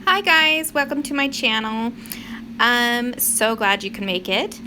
Hi guys, welcome to my channel. I'm so glad you can make it.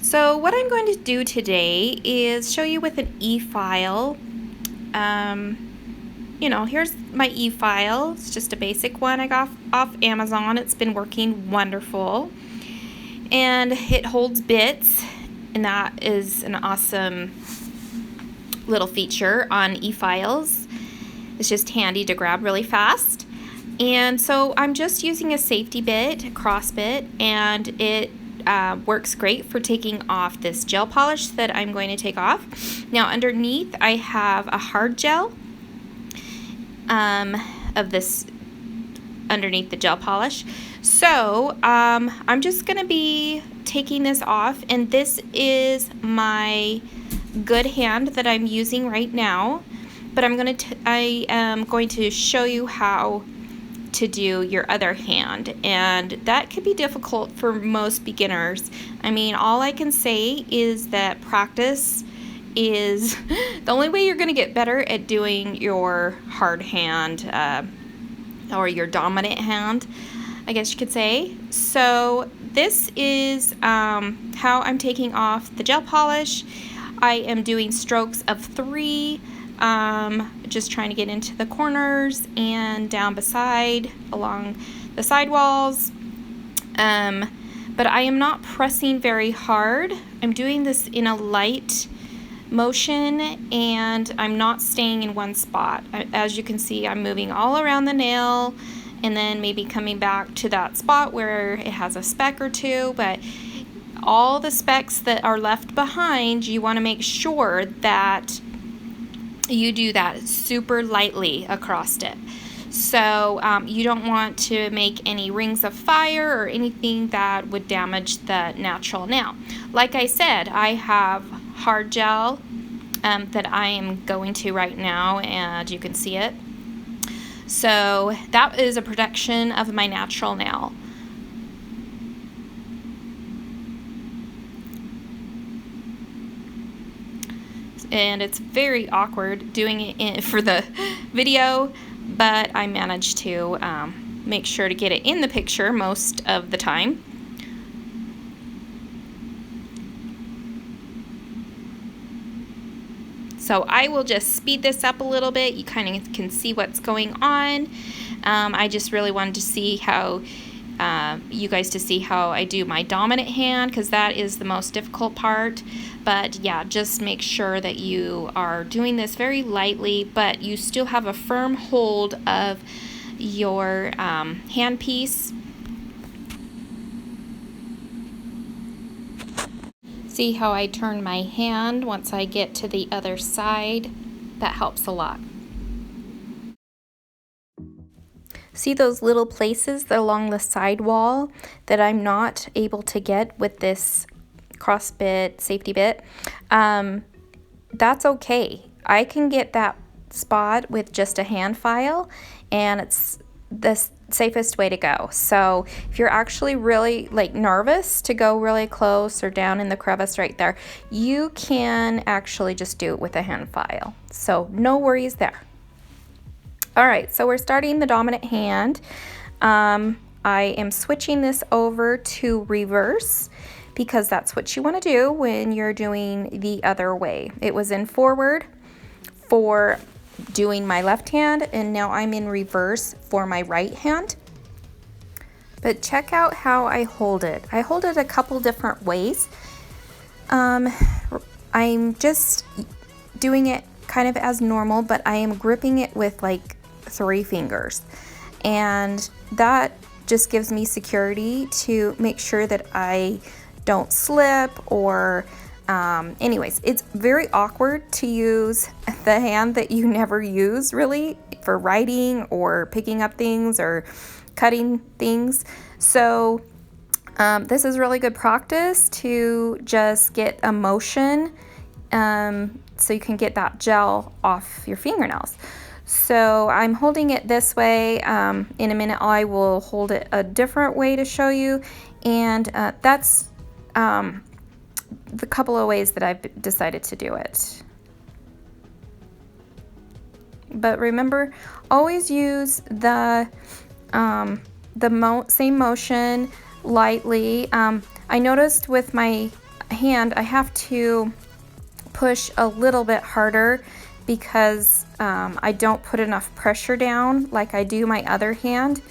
So what I'm going to do today is show you with an Efile. Here's my Efile. It's just a basic one I got off Amazon. It's been working wonderful. And it holds bits, and that is an awesome little feature on Efiles. It's just handy to grab really fast. And so I'm just using a safety bit, a cross bit, and it works great for taking off this gel polish that I'm going to take off. Now underneath I have a hard gel of this underneath the gel polish. So I'm just going to be taking this off, and this is my good hand that I'm using right now, but I am going to show you how to do your other hand, and that could be difficult for most beginners. I mean, all I can say is that practice is the only way you're going to get better at doing your hard hand or your dominant hand, I guess you could say. So this is how I'm taking off the gel polish. I am doing strokes of 3, just trying to get into the corners and down beside along the sidewalls, but I am not pressing very hard. I'm doing this in a light motion, and I'm not staying in one spot. As you can see, I'm moving all around the nail and then maybe coming back to that spot where it has a speck or two, but all the specks that are left behind, you want to make sure that you do that super lightly across it. So you don't want to make any rings of fire or anything that would damage the natural nail. Like I said, I have hard gel that I am going to right now, and you can see it. So that is a protection of my natural nail. And it's very awkward doing it for the video, but I managed to make sure to get it in the picture most of the time. So I will just speed this up a little bit. You kind of can see what's going on. I just really wanted to see how you guys to see how I do my dominant hand, because that is the most difficult part. But yeah, just make sure that you are doing this very lightly, but you still have a firm hold of your handpiece. See how I turn my hand once I get to the other side? That helps a lot. See those little places along the side wall that I'm not able to get with this cross bit, safety bit? That's okay. I can get that spot with just a hand file, and it's the safest way to go. So if you're actually really nervous to go really close or down in the crevice right there, you can actually just do it with a hand file. So no worries there. All right, so we're starting the dominant hand. I am switching this over to reverse because that's what you want to do when you're doing the other way. It was in forward for doing my left hand, and now I'm in reverse for my right hand. But check out how I hold it. I hold it a couple different ways. I'm just doing it kind of as normal, but I am gripping it with 3 fingers, and that just gives me security to make sure that I don't slip or anyways, it's very awkward to use the hand that you never use really for writing or picking up things or cutting things. So this is really good practice to just get a motion so you can get that gel off your fingernails. So I'm holding it this way. In a minute I will hold it a different way to show you, and that's the couple of ways that I've decided to do it. But remember, always use the the same motion lightly. I noticed with my hand I have to push a little bit harder because I don't put enough pressure down like I do my other hand,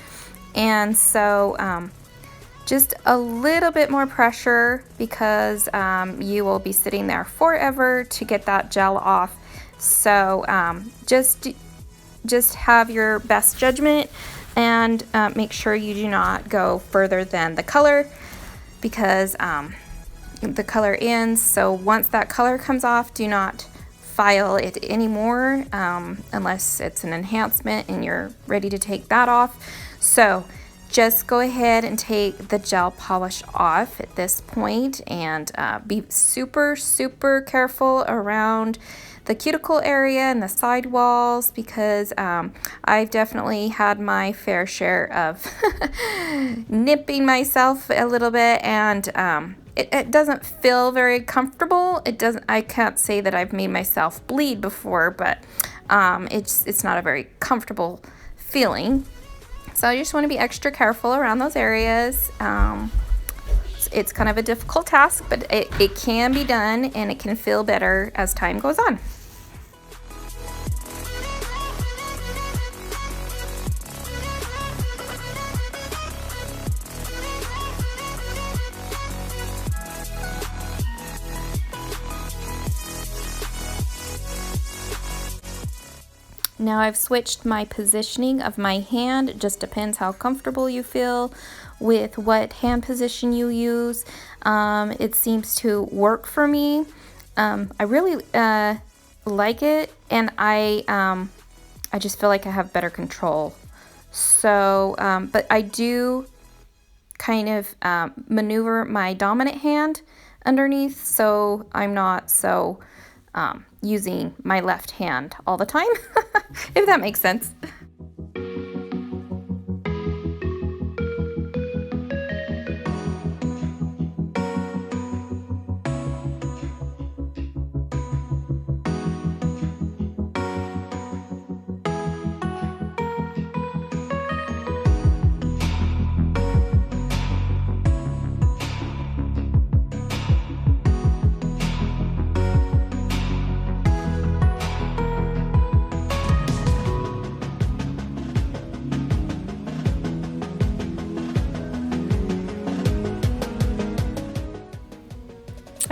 and so just a little bit more pressure because you will be sitting there forever to get that gel off. So just have your best judgment and make sure you do not go further than the color, because the color ends. So once that color comes off, do not file it anymore unless it's an enhancement and you're ready to take that off. So just go ahead and take the gel polish off at this point, and be super careful around the cuticle area and the side walls, because I've definitely had my fair share of nipping myself a little bit, and it doesn't feel very comfortable. I can't say that I've made myself bleed before, but it's not a very comfortable feeling. So I just want to be extra careful around those areas. It's kind of a difficult task, but it can be done, and it can feel better as time goes on. Now I've switched my positioning of my hand. It just depends how comfortable you feel with what hand position you use. It seems to work for me. I really like it, and I just feel like I have better control. So, but I do kind of maneuver my dominant hand underneath, so I'm not so using my left hand all the time, if that makes sense.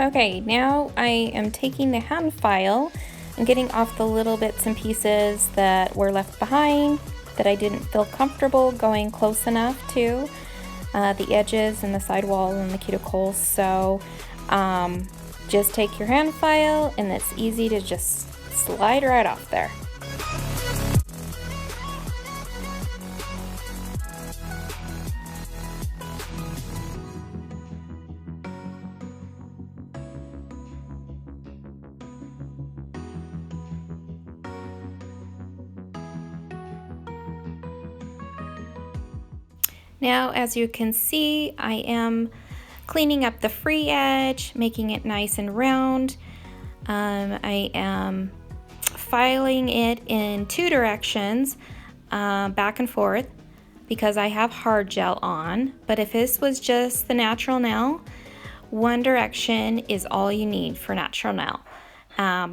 Okay, now I am taking the hand file and getting off the little bits and pieces that were left behind that I didn't feel comfortable going close enough to, the edges and the sidewall and the cuticles. So just take your hand file, and it's easy to just slide right off there. Now, as you can see, I am cleaning up the free edge, making it nice and round. I am filing it in two directions, back and forth, because I have hard gel on. But if this was just the natural nail, one direction is all you need for natural nail.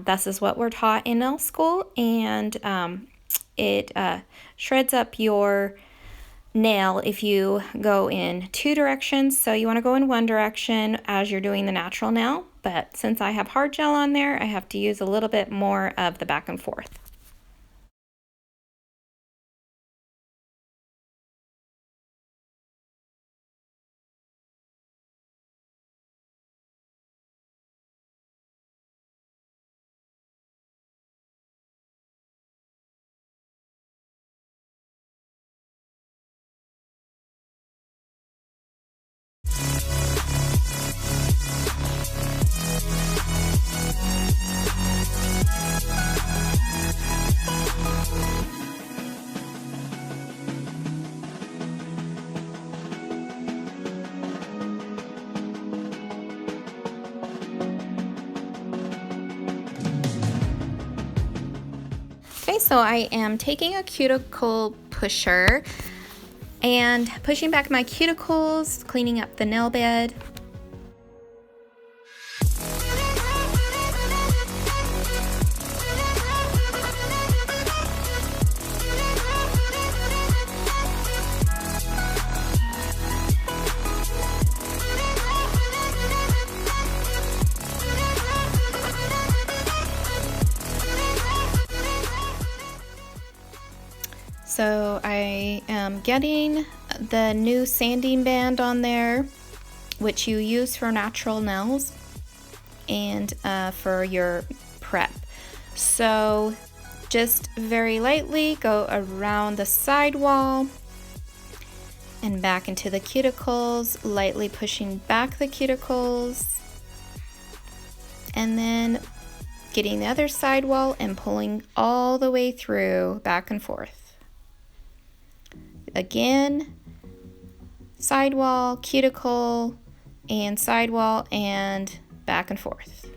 This is what we're taught in nail school, and it shreds up your nail if you go in two directions. So you want to go in one direction as you're doing the natural nail, but since I have hard gel on there, I have to use a little bit more of the back and forth. Okay, so I am taking a cuticle pusher And pushing back my cuticles, cleaning up the nail bed. So I am getting the new sanding band on there, which you use for natural nails and for your prep. So just very lightly go around the sidewall and back into the cuticles, lightly pushing back the cuticles, and then getting the other sidewall and pulling all the way through, back and forth. Again, sidewall, cuticle, and sidewall, and back and forth.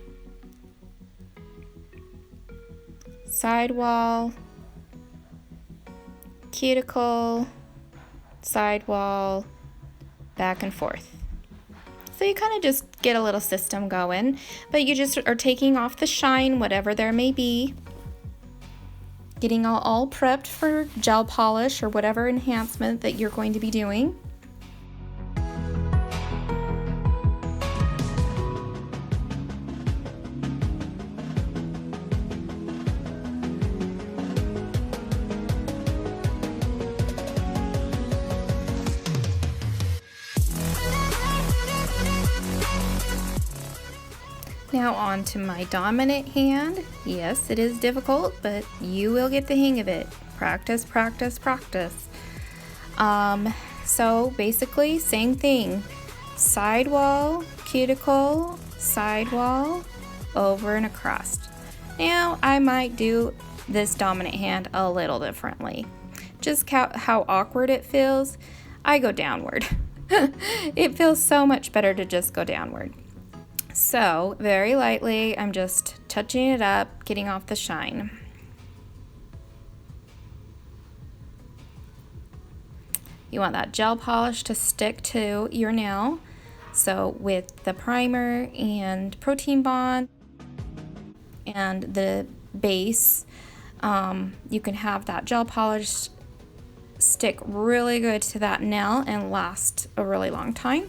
Sidewall, cuticle, sidewall, back and forth. So you kind of just get a little system going, but you just are taking off the shine, whatever there may be. Getting all prepped for gel polish or whatever enhancement that you're going to be doing. Now on to my dominant hand. Yes, it is difficult, but you will get the hang of it. Practice, practice, practice. So basically, same thing. Sidewall, cuticle, sidewall, over and across. Now, I might do this dominant hand a little differently. Just how awkward it feels, I go downward. It feels so much better to just go downward. So, very lightly, I'm just touching it up, getting off the shine. You want that gel polish to stick to your nail. So, with the primer and protein bond and the base, you can have that gel polish stick really good to that nail and last a really long time.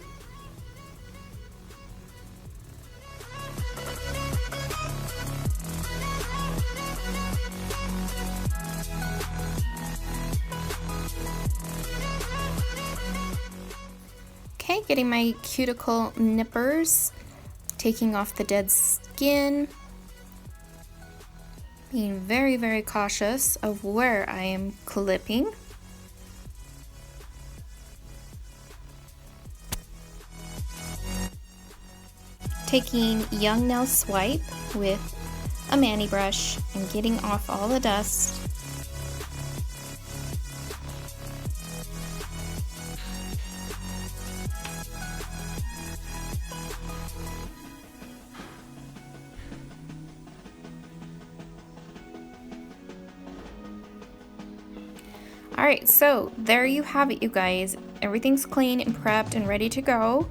Okay, getting my cuticle nippers, taking off the dead skin, being very, very cautious of where I am clipping. Taking young nail swipe with a mani brush and getting off all the dust. Alright, so there you have it, you guys. Everything's clean and prepped and ready to go.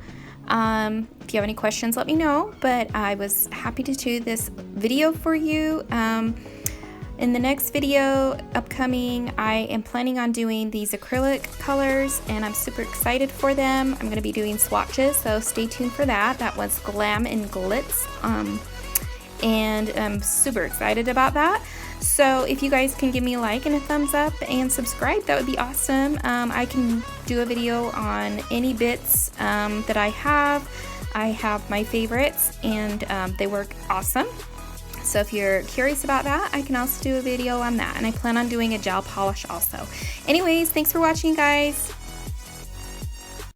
If you have any questions, let me know, but I was happy to do this video for you. In the next video upcoming, I am planning on doing these acrylic colors, and I'm super excited for them. I'm going to be doing swatches, so stay tuned for that. That was Glam and Glitz, and I'm super excited about that. So if you guys can give me a like and a thumbs up and subscribe, that would be awesome. I can do a video on any bits that I have. I have my favorites, and they work awesome. So if you're curious about that, I can also do a video on that, and I plan on doing a gel polish also. Anyways, thanks for watching, guys.